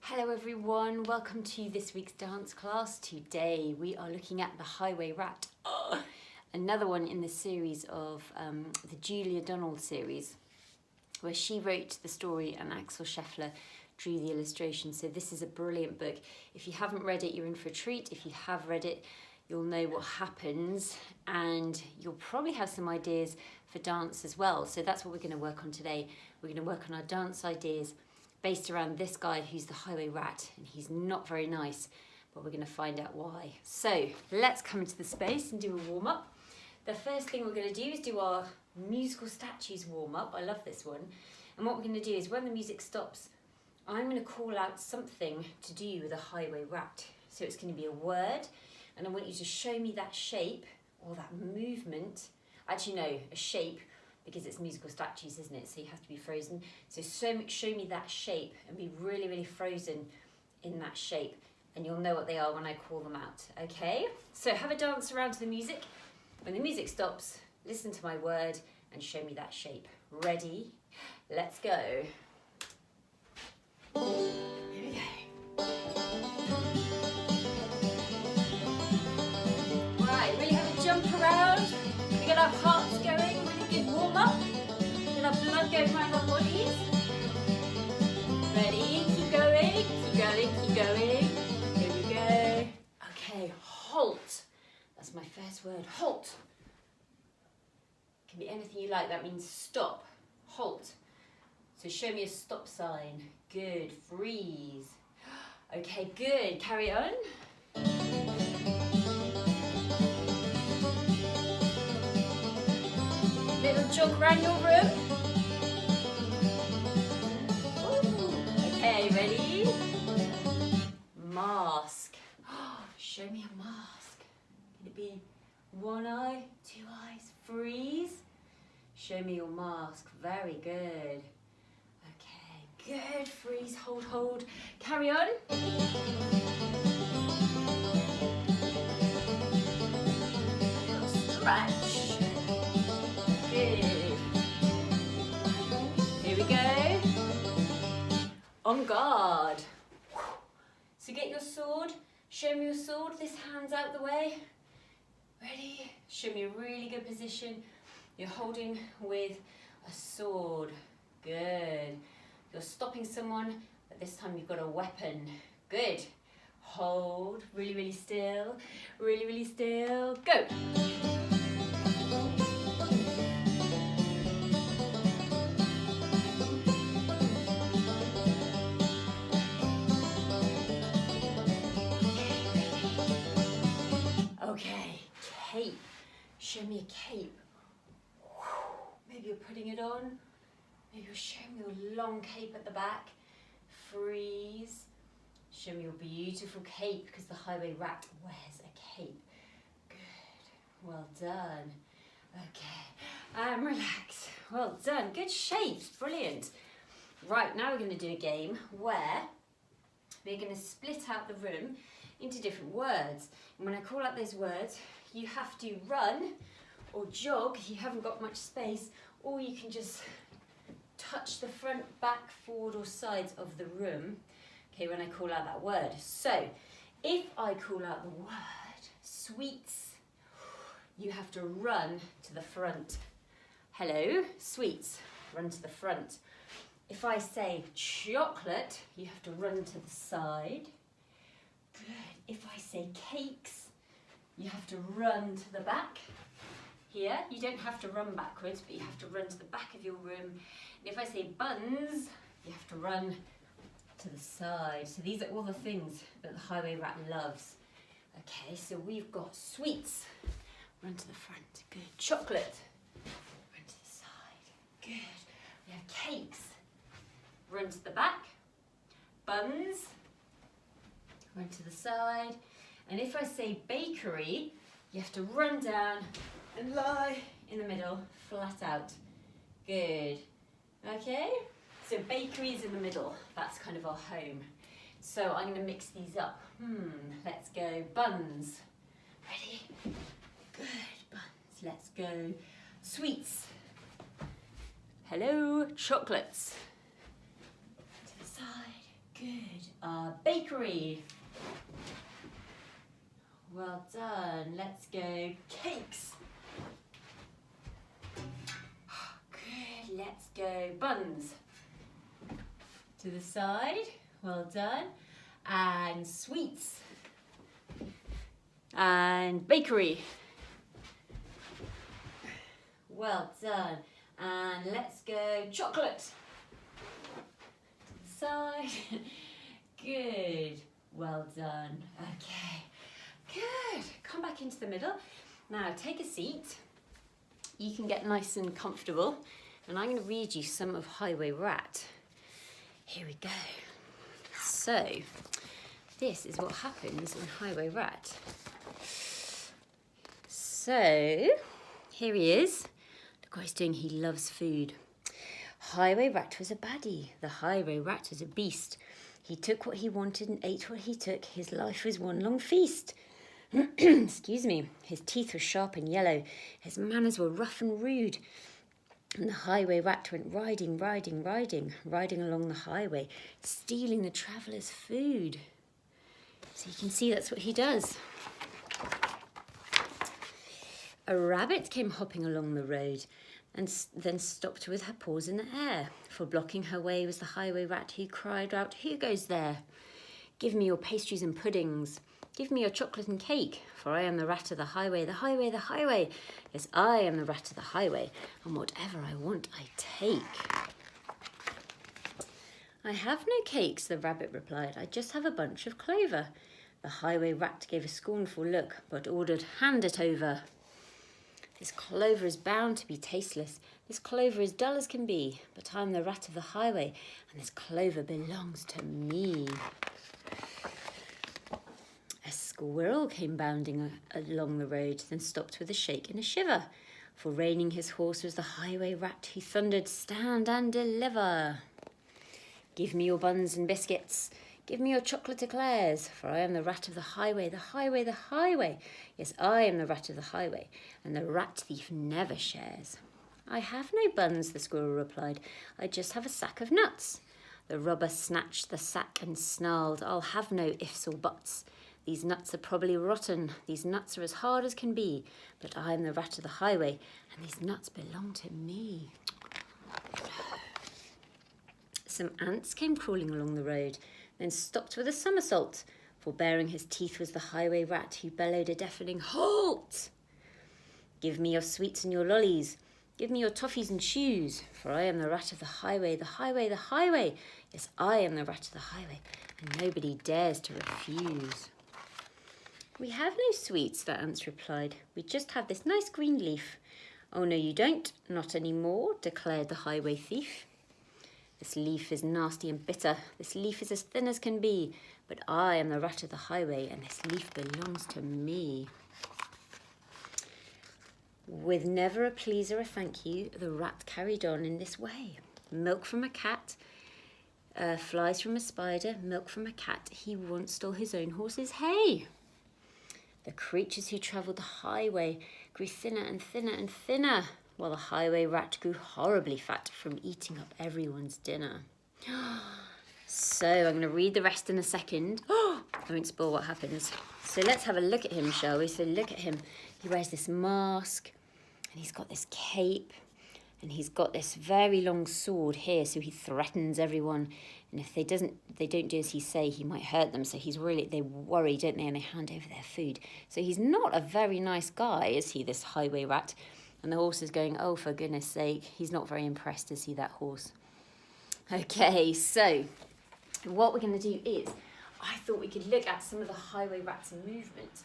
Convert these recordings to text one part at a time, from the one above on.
Hello everyone, welcome to this week's dance class. Today we are looking at the Highway Rat, another one in the series of the Julia Donaldson series, where she wrote the story and Axel Scheffler drew the illustration. So this is a brilliant book. If you haven't read it, you're in for a treat. If you have read it, you'll know what happens and you'll probably have some ideas for dance as well. So that's what we're going to work on today. We're going to work on our dance ideas based around this guy who's the Highway Rat, and he's not very nice, but we're going to find out why. So let's come into the space and do a warm-up. The first thing we're going to do is do our musical statues warm-up. I love this one. And what we're going to do is when the music stops, I'm going to call out something to do with a Highway Rat. So it's going to be a word, and I want you to show me that shape or that movement. Actually, no, a shape, because it's musical statues, isn't it? So you have to be frozen. So show me that shape and be really, really frozen in that shape. And you'll know what they are when I call them out, okay? So have a dance around to the music. When the music stops, listen to my word and show me that shape. Ready? Let's go. Here we go. Right, really have a jump around. We get our hearts going. Warm up, get our blood going around our bodies. Ready? Keep going, keep going, keep going. Here we go. Okay, halt. That's my first word, halt. Can be anything you like, that means stop, halt. So show me a stop sign. Good, freeze. Okay, good, carry on. Little jog around your room. Ooh. Okay, ready? Mask. Show me a mask. Can it be one eye, two eyes? Freeze. Show me your mask. Very good. Okay, good. Freeze, hold, hold. Carry on. Little stretch. Here we go. On guard. So get your sword. Show me your sword. This hand's out the way. Ready? Show me a really good position. You're holding with a sword. Good. You're stopping someone, but this time you've got a weapon. Good. Hold. Really, really still. Really, really still. Go. Okay, cape. Show me a cape. Maybe you're putting it on. Maybe you're showing me your long cape at the back. Freeze. Show me your beautiful cape, because the Highway Rat wears a cape. Good. Well done. Okay. And relax. Well done. Good shapes. Brilliant. Right, now we're going to do a game where we're going to split out the room into different words. And when I call out those words, you have to run or jog if you haven't got much space, or you can just touch the front, back, forward or sides of the room, okay, when I call out that word. So if I call out the word sweets, you have to run to the front. Hello, sweets, run to the front. If I say chocolate, you have to run to the side. Good. If I say cakes, you have to run to the back. Here, you don't have to run backwards, but you have to run to the back of your room. And if I say buns, you have to run to the side. So these are all the things that the Highway Rat loves. Okay, so we've got sweets, run to the front. Good. Chocolate, run to the side. Good. We have cakes, run to the back. Buns, run to the side. And if I say bakery, you have to run down and lie in the middle, flat out. Good. Okay? So bakery is in the middle. That's kind of our home. So I'm going to mix these up. Let's go. Buns. Ready? Good. Buns. Let's go. Sweets. Hello. Chocolates. To the side. Good. Bakery. Well done. Let's go. Cakes. Good. Let's go. Buns. To the side. Well done. And sweets. And bakery. Well done. And let's go chocolate. To the side. Good. Well done. Okay. Good. Come back into the middle. Now take a seat. You can get nice and comfortable. And I'm going to read you some of Highway Rat. Here we go. So, this is what happens in Highway Rat. So, here he is. Look what he's doing. He loves food. Highway Rat was a baddie. The Highway Rat was a beast. He took what he wanted and ate what he took. His life was one long feast. Excuse me. His teeth were sharp and yellow. His manners were rough and rude. And the Highway Rat went riding, riding, riding, riding along the highway, stealing the travellers' food. So you can see that's what he does. A rabbit came hopping along the road and then stopped with her paws in the air. For blocking her way was the Highway Rat, who cried out, "Who goes there? Give me your pastries and puddings. Give me your chocolate and cake, for I am the rat of the highway, the highway, the highway. Yes, I am the rat of the highway, and whatever I want, I take." "I have no cakes," the rabbit replied. "I just have a bunch of clover." The Highway Rat gave a scornful look, but ordered, "Hand it over." "This clover is bound to be tasteless. This clover is dull as can be, but I'm the rat of the highway, and this clover belongs to me." A squirrel came bounding along the road, then stopped with a shake and a shiver. For reining his horse was the Highway Rat, who thundered, "Stand and deliver. Give me your buns and biscuits. Give me your chocolate eclairs, for I am the rat of the highway, the highway, the highway. Yes, I am the rat of the highway, and the rat thief never shares." "I have no buns," the squirrel replied. "I just have a sack of nuts." The robber snatched the sack and snarled, "I'll have no ifs or buts. These nuts are probably rotten. These nuts are as hard as can be. But I am the rat of the highway, and these nuts belong to me." Some ants came crawling along the road, then stopped with a somersault. For baring his teeth was the Highway Rat, who bellowed a deafening, "Halt! Give me your sweets and your lollies. Give me your toffees and shoes, for I am the rat of the highway, the highway, the highway. Yes, I am the rat of the highway, and nobody dares to refuse." "We have no sweets," the ants replied. "We just have this nice green leaf." "Oh, no, you don't. Not any more," declared the highway thief. "This leaf is nasty and bitter. This leaf is as thin as can be. But I am the rat of the highway, and this leaf belongs to me." With never a please or a thank you, the rat carried on in this way. Milk from a cat, flies from a spider, milk from a cat. He once stole his own horse's hay. The creatures who travelled the highway grew thinner and thinner and thinner, while the Highway Rat grew horribly fat from eating up everyone's dinner. So I'm going to read the rest in a second. I won't spoil what happens. So let's have a look at him, shall we? So look at him. He wears this mask, and he's got this cape, and he's got this very long sword here, so he threatens everyone. And if they don't do as he say, he might hurt them. So they worry, don't they? And they hand over their food. So he's not a very nice guy, is he, this Highway Rat? And the horse is going, "Oh, for goodness sake." He's not very impressed, is he, that horse? Okay, so what we're going to do is, I thought we could look at some of the Highway Rat's movement.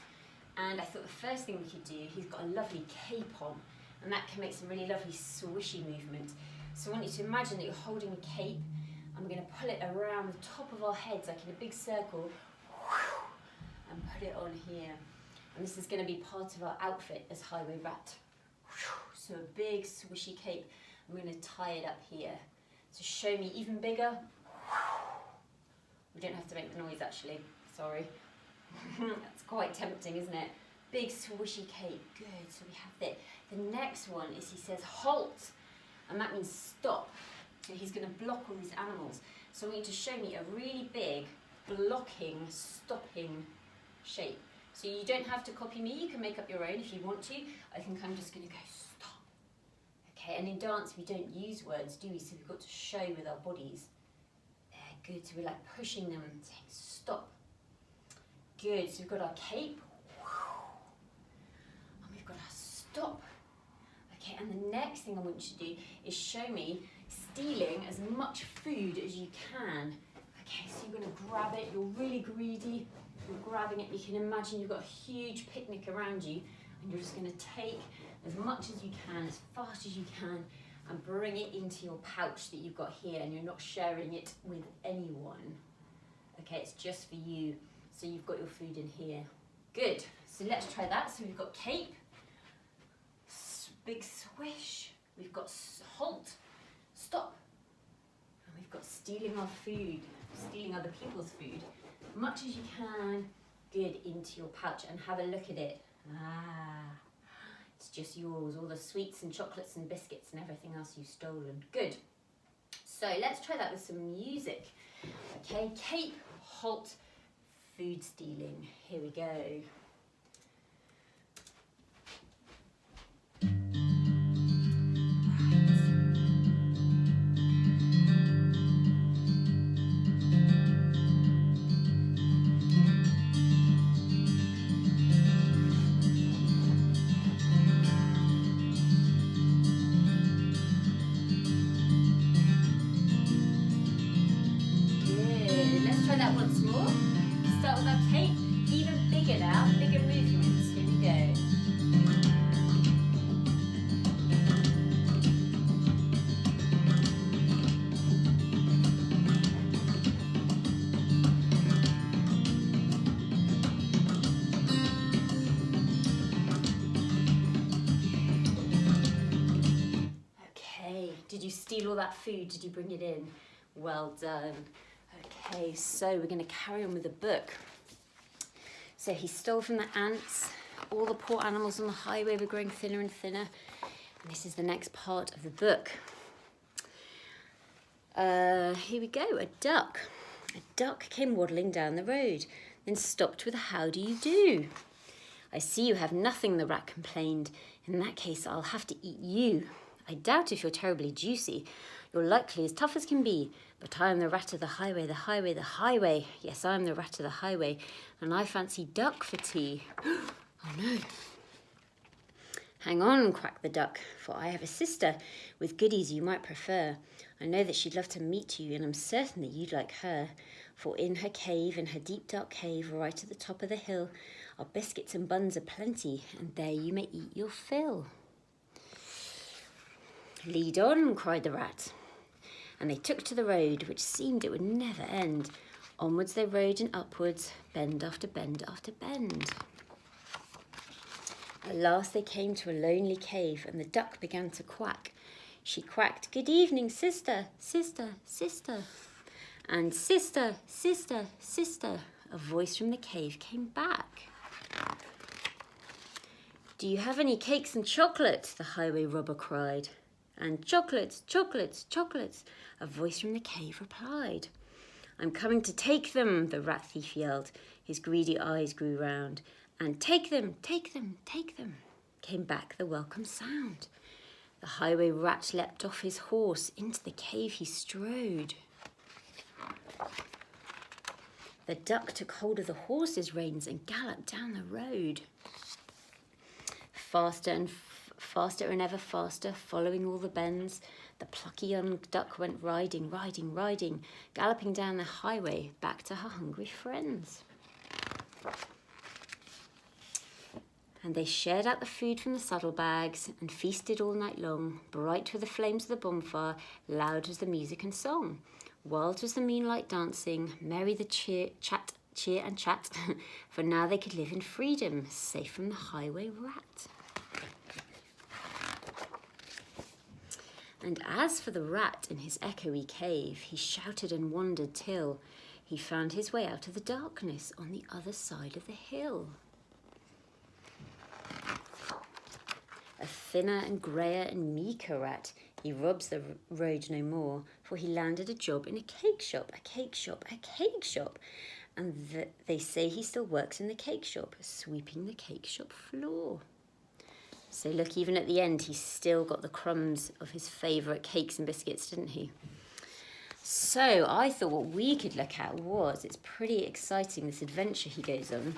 And I thought the first thing we could do, he's got a lovely cape on, and that can make some really lovely swishy movement. So I want you to imagine that you're holding a cape, and we're going to pull it around the top of our heads, like in a big circle, and put it on here. And this is going to be part of our outfit as Highway Rat. So a big swishy cape. I'm going to tie it up here. So show me even bigger. We don't have to make the noise actually, sorry. That's quite tempting, isn't it? Big swishy cape, good, so we have that. The next one is he says halt, and that means stop. So he's going to block all these animals. So I want you to show me a really big blocking, stopping shape. So you don't have to copy me, you can make up your own if you want to. I think I'm just going to go stop. Okay, and in dance we don't use words, do we? So we've got to show with our bodies. Good, so we're like pushing them, saying stop. Good, so we've got our cape. And we've got our stop. Okay, and the next thing I want you to do is show me stealing as much food as you can. Okay, so you're going to grab it, you're really greedy, you're grabbing it, you can imagine you've got a huge picnic around you and you're just going to take as much as you can, as fast as you can, and bring it into your pouch that you've got here, and you're not sharing it with anyone. Okay, it's just for you, so you've got your food in here. Good, so let's try that. So we've got cape, big swish, we've got halt, stop, and we've got stealing our food, stealing other people's food, much as you can, good, into your pouch, and have a look at it. It's just yours, all the sweets and chocolates and biscuits and everything else you've stolen. Good. So let's try that with some music. Okay, cape, halt, food stealing. Here we go. Did you steal all that food? Did you bring it in? Well done. Okay, so we're going to carry on with the book. So he stole from the ants. All the poor animals on the highway were growing thinner and thinner. And this is the next part of the book. Here we go, a duck. A duck came waddling down the road, then stopped with a "How do you do?" "I see you have nothing," the rat complained. "In that case, I'll have to eat you. I doubt if you're terribly juicy. You're likely as tough as can be. But I am the rat of the highway, the highway, the highway. Yes, I am the rat of the highway, and I fancy duck for tea." Oh no. "Hang on," quacked the duck, "for I have a sister with goodies you might prefer. I know that she'd love to meet you, and I'm certain that you'd like her. For in her cave, in her deep dark cave, right at the top of the hill, our biscuits and buns are plenty, and there you may eat your fill." "Lead on," cried the rat. And they took to the road, which seemed it would never end. Onwards they rode and upwards, bend after bend after bend. At last they came to a lonely cave, and the duck began to quack. She quacked, "Good evening, sister, sister, sister." And "Sister, sister, sister," a voice from the cave came back. "Do you have any cakes and chocolate?" the highway robber cried. And "Chocolates, chocolates, chocolates," a voice from the cave replied. "I'm coming to take them," the rat thief yelled. His greedy eyes grew round. And "Take them, take them, take them," came back the welcome sound. The highway rat leapt off his horse, into the cave he strode. The duck took hold of the horse's reins and galloped down the road. Faster and faster and ever faster, following all the bends, the plucky young duck went riding, riding, riding, galloping down the highway back to her hungry friends. And they shared out the food from the saddlebags and feasted all night long. Bright were the flames of the bonfire, loud was the music and song. Wild was the moonlight dancing, merry the cheer and chat, for now they could live in freedom, safe from the highway rat. And as for the rat in his echoey cave, he shouted and wandered till he found his way out of the darkness on the other side of the hill. A thinner and greyer and meeker rat, He robs the road no more, for he landed a job in a cake shop, a cake shop, a cake shop. And they say he still works in the cake shop, sweeping the cake shop floor. So look, even at the end, he still got the crumbs of his favourite cakes and biscuits, didn't he? So I thought what we could look at was, it's pretty exciting, this adventure he goes on.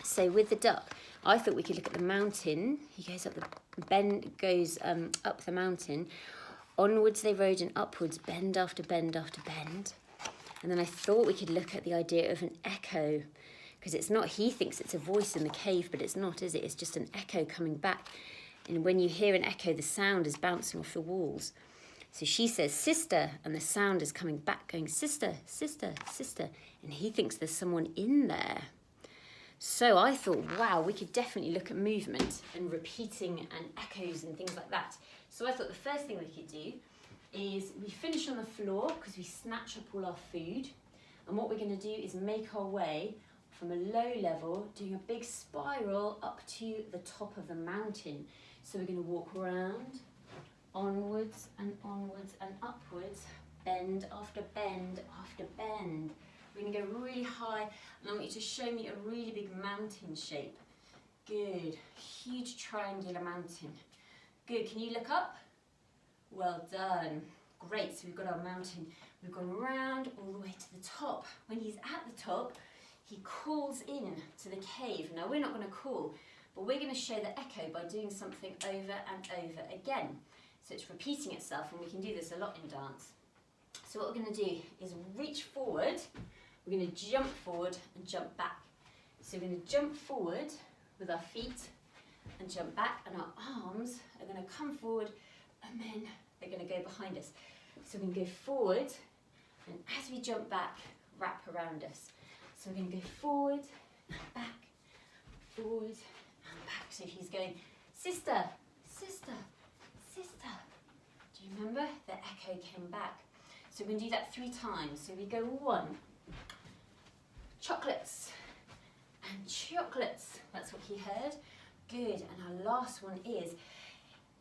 So with the duck, I thought we could look at the mountain. He goes up up the mountain. Onwards they rode and upwards, bend after bend after bend. And then I thought we could look at the idea of an echo, because it's not, he thinks it's a voice in the cave, but it's not, is it? It's just an echo coming back. And when you hear an echo, the sound is bouncing off the walls. So she says, sister, and the sound is coming back going, sister, sister, sister. And he thinks there's someone in there. So I thought, wow, we could definitely look at movement and repeating and echoes and things like that. So I thought the first thing we could do is we finish on the floor because we snatch up all our food. And what we're going to do is make our way from a low level, doing a big spiral up to the top of the mountain. So we're going to walk around, onwards and upwards, bend after bend after bend. We're going to go really high, and I want you to show me a really big mountain shape. Good. Huge triangular mountain. Good. Can you look up? Well done. Great. So we've got our mountain. We've gone round all the way to the top. When he's at the top, he calls in to the cave. Now we're not going to call, but we're going to show the echo by doing something over and over again. So it's repeating itself, and we can do this a lot in dance. So what we're going to do is reach forward. We're going to jump forward and jump back. So we're going to jump forward with our feet and jump back, and our arms are going to come forward, and then they're going to go behind us. So we can go forward, and as we jump back, wrap around us. So we're going to go forward and back, forward and back. So he's going, sister, sister, sister. Do you remember? The echo came back. So we're going to do that 3 times. So we go 1, chocolates and chocolates. That's what he heard. Good. And our last one is,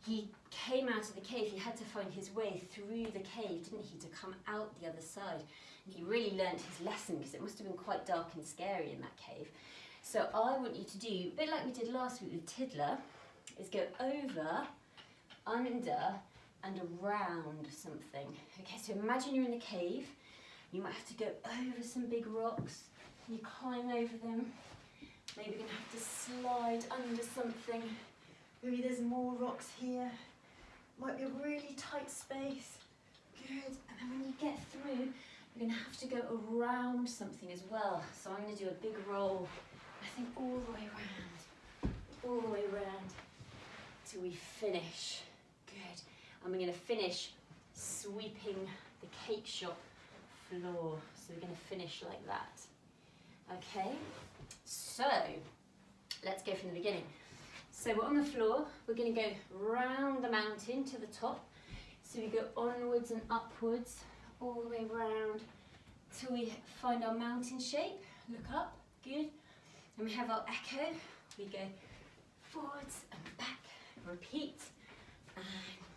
he came out of the cave. He had to find his way through the cave, didn't he, to come out the other side. And he really learnt his lesson, because it must have been quite dark and scary in that cave. So I want you to do, a bit like we did last week with Tiddler, is go over, under, and around something. Okay, so imagine you're in a cave. You might have to go over some big rocks. You climb over them. Maybe you're going to have to slide under something. Maybe there's more rocks here. Might be a really tight space. Good. And then when you get through, you're going to have to go around something as well. So I'm going to do a big roll, I think all the way around. All the way around till we finish. Good. And we're going to finish sweeping the cake shop floor. So we're going to finish like that. Okay, so let's go from the beginning. So we're on the floor, we're going to go round the mountain to the top. So we go onwards and upwards, all the way round till we find our mountain shape. Look up, good. And we have our echo. We go forwards and back, repeat and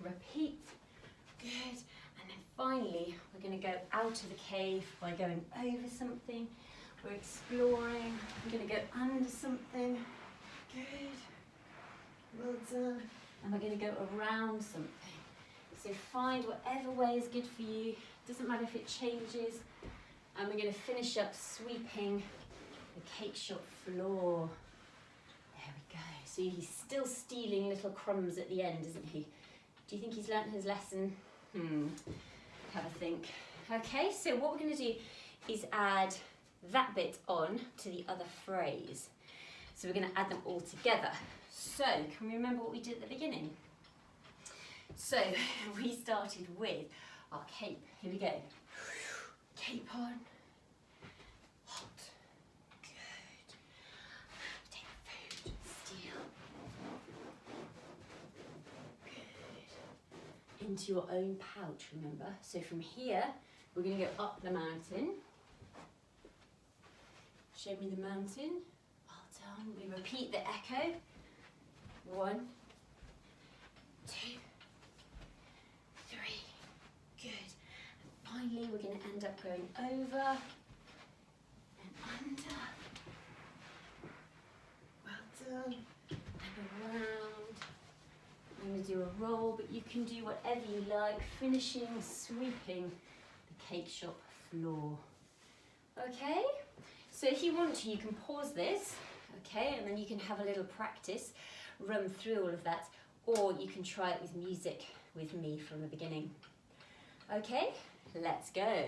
repeat. Good. And then finally, we're going to go out of the cave by going over something. We're exploring. We're going to go under something. Good. Well done. And we're going to go around something. So find whatever way is good for you. Doesn't matter if it changes. And we're going to finish up sweeping the cake shop floor. There we go. So he's still stealing little crumbs at the end, isn't he? Do you think he's learnt his lesson? Have a think. Okay, so what we're going to do is add that bit on to the other phrase. So we're going to add them all together. So, can we remember what we did at the beginning? So, we started with our cape. Here we go. Cape on. Hot. Good. Take food. Steal. Good. Into your own pouch, remember? So from here, we're going to go up the mountain. Show me the mountain. Well done. We repeat the echo. 1, 2, lovely. We're going to end up going over and under. Well done. And around. I'm going to do a roll, but you can do whatever you like, finishing sweeping the cake shop floor. Okay? So if you want to, you can pause this, okay, and then you can have a little practice, run through all of that, or you can try it with music with me from the beginning. Okay, let's go.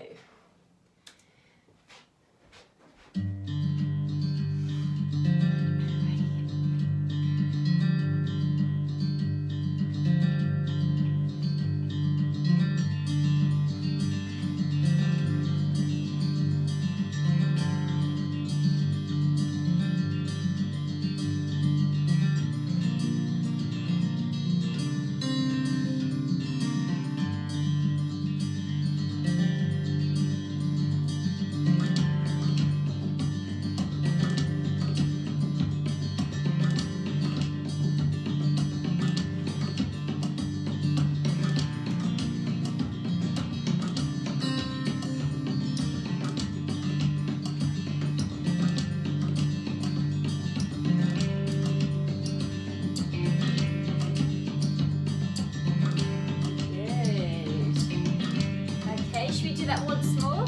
That once more.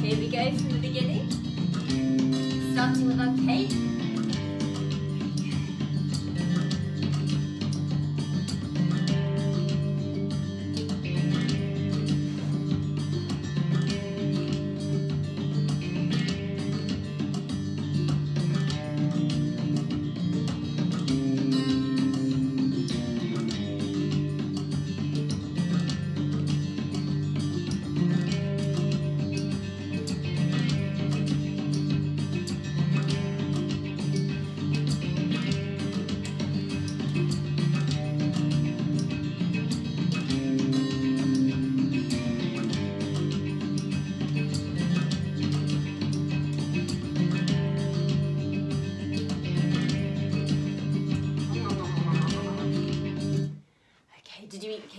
Here we go from the beginning, starting with our cake.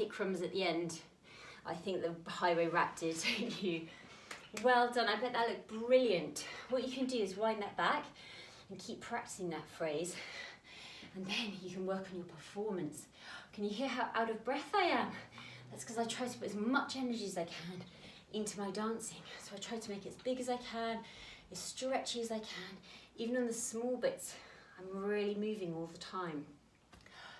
Crumbs at the end. I think the highway rat did, don't you? Well done, I bet that looked brilliant. What you can do is wind that back and keep practicing that phrase, and then you can work on your performance. Can you hear how out of breath I am? That's because I try to put as much energy as I can into my dancing. So I try to make it as big as I can, as stretchy as I can. Even on the small bits, I'm really moving all the time.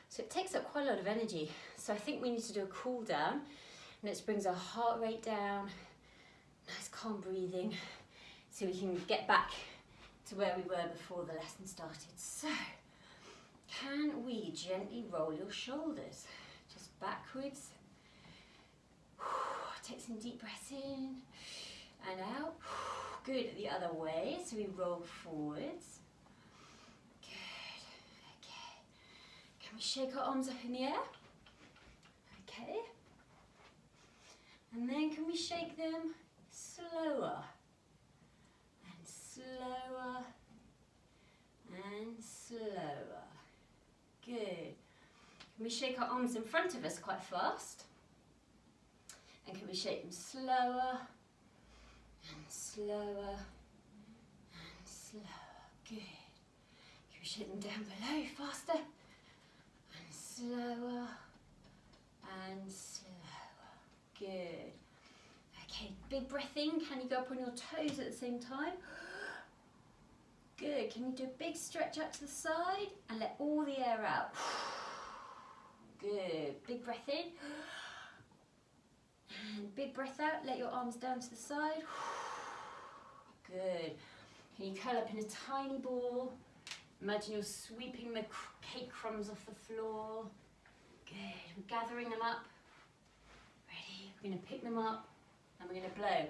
So it takes up quite a lot of energy. So I think we need to do a cool down, and it brings our heart rate down, nice calm breathing, so we can get back to where we were before the lesson started. So, can we gently roll your shoulders? Just backwards. Take some deep breaths in and out. Good, the other way, so we roll forwards. Can we shake our arms up in the air? Okay. And then can we shake them slower and slower and slower? Good. Can we shake our arms in front of us quite fast? And can we shake them slower and slower and slower? Good. Can we shake them down below faster? Slower and slower. Good. Okay, big breath in. Can you go up on your toes at the same time? Good. Can you do a big stretch out to the side and let all the air out? Good. Big breath in. And big breath out. Let your arms down to the side. Good. Can you curl up in a tiny ball? Imagine you're sweeping the cake crumbs off the floor. Good. We're gathering them up. Ready? We're going to pick them up and we're going to blow.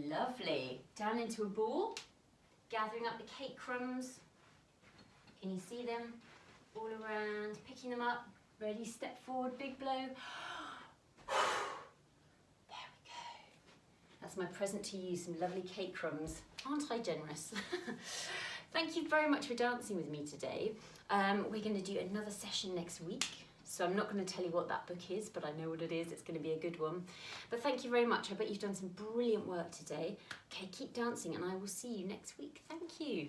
Lovely. Down into a ball. Gathering up the cake crumbs. Can you see them? All around. Picking them up. Ready? Step forward. Big blow. That's my present to you, some lovely cake crumbs. Aren't I generous? Thank you very much for dancing with me today. We're going to do another session next week. So I'm not going to tell you what that book is, but I know what it is. It's going to be a good one. But thank you very much. I bet you've done some brilliant work today. Okay, keep dancing and I will see you next week. Thank you.